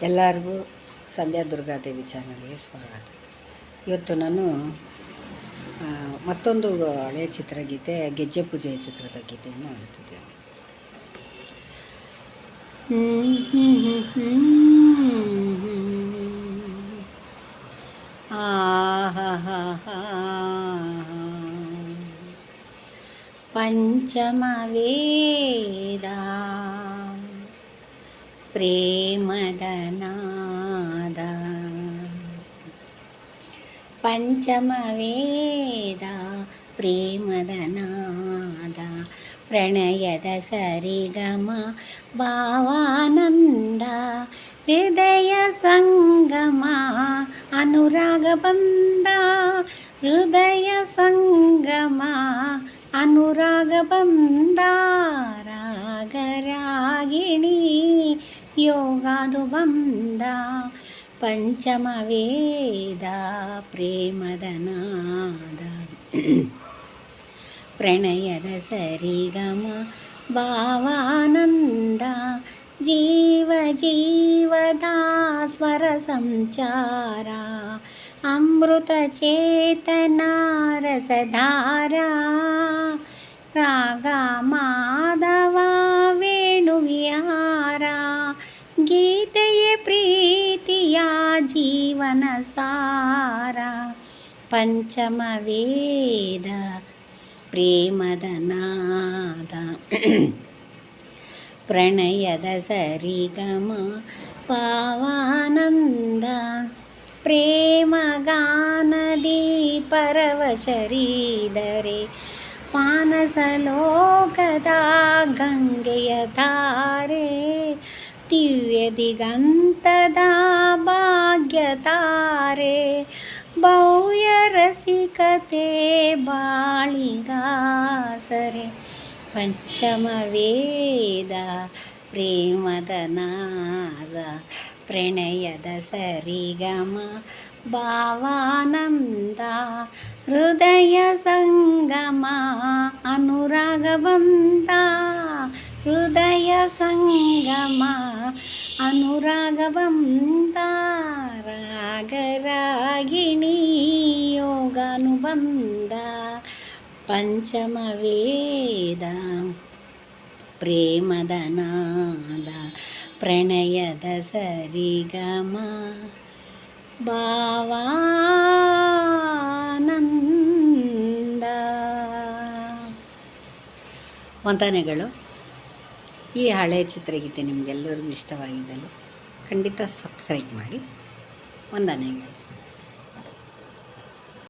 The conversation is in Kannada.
ಎಲ್ಲರಿಗೂ ಸಂಧ್ಯಾ ದುರ್ಗಾದೇವಿ ಚಾನಲ್ಗೆ ಸ್ವಾಗತ. ಇವತ್ತು ನಾನು ಮತ್ತೊಂದು ಹಳೆಯ ಚಿತ್ರಗೀತೆ, ಗೆಜ್ಜೆ ಪೂಜೆ ಚಿತ್ರದ ಗೀತೆಯನ್ನು ಹಾಡ್ತಿದ್ದೇನೆ. ಪಂಚಮ ವೇದ ಪ್ರೇಮದ ನಾದ, ಪಂಚಮ ವೇದ ಪ್ರೇಮದ ನಾದ, ಪ್ರಣಯದ ಸರಿಗಮ ಭಾವಾನಂದ, ಹೃದಯ ಸಂಗಮ ಅನುರಾಗ ಬಂದ, ಹೃದಯ ಸಂಗಮ ಅನುರಾಗ ಬಂದ, ರಾಗರಾಗಿಣಿ ಯೋಗಾನುಬಂಧ, ಪಂಚಮ ವೇದ ಪ್ರೇಮದ ನಾದ, ಪ್ರಣಯದ ಸರಿಗಮ ಭಾವಾನಂದ, ಜೀವ ಜೀವದ ಸ್ವರ ಸಂಚಾರ, ಅಮೃತ ಚೇತನ ರಸಧಾರ, ರಾಗ ಮಾಧವ ವೇಣುವಿಹಾರ, ಗೀತೆಯ ಪ್ರೀತಿಯ ಜೀವನ ಸಾರ, ಪಂಚಮ ವೇದ ಪ್ರೇಮದ ನಾದ, ಪ್ರಣಯದ ಸರಿಗಮ ಭಾವಾನಂದ, ಪ್ರೇಮ ಗಾನದಿ ಪರವಶರಿದರೆ, ಮಾನಸ ಲೋಕದ ಗಂಗೆಯ ತಾರೆ, ದಿವ್ಯ ದಿಗಂತದ ಭಾಗ್ಯ ತಾರೆ, ಭವ್ಯ ರಸಿಕತೆ ಬಾಳಿಗಾಸರೆ, ಪಂಚಮ ವೇದ ಪ್ರೇಮದ ನಾದ, ಪ್ರಣಯದ ಸರಿಗಮ ಭಾವಾನಂದ, ಹೃದಯ ಸಂಗಮ ಅನುರಾಗ ಬಂದ, ಹೃದಯ ಸಂಗಮ ಅನುರಾಗ ಬಂದ, ರಾಗರಾಗಿಣಿ ಯೋಗಾನುಬಂಧ, ಪಂಚಮ ವೇದ ಪ್ರೇಮದ ನಾದ, ಪ್ರಣಯದ ಸರಿಗಮ ಭಾವಾನಂದ. ವಂದನೆಗಳು. ಈ ಹಳೆಯ ಚಿತ್ರಗೀತೆ ನಿಮಗೆಲ್ಲರಿಗೂ ಇಷ್ಟವಾಗಿದ್ದಲ್ಲಿ ಖಂಡಿತ ಸಬ್ಸ್ಕ್ರೈಬ್ ಮಾಡಿ. ವಂದನೆಗಳು.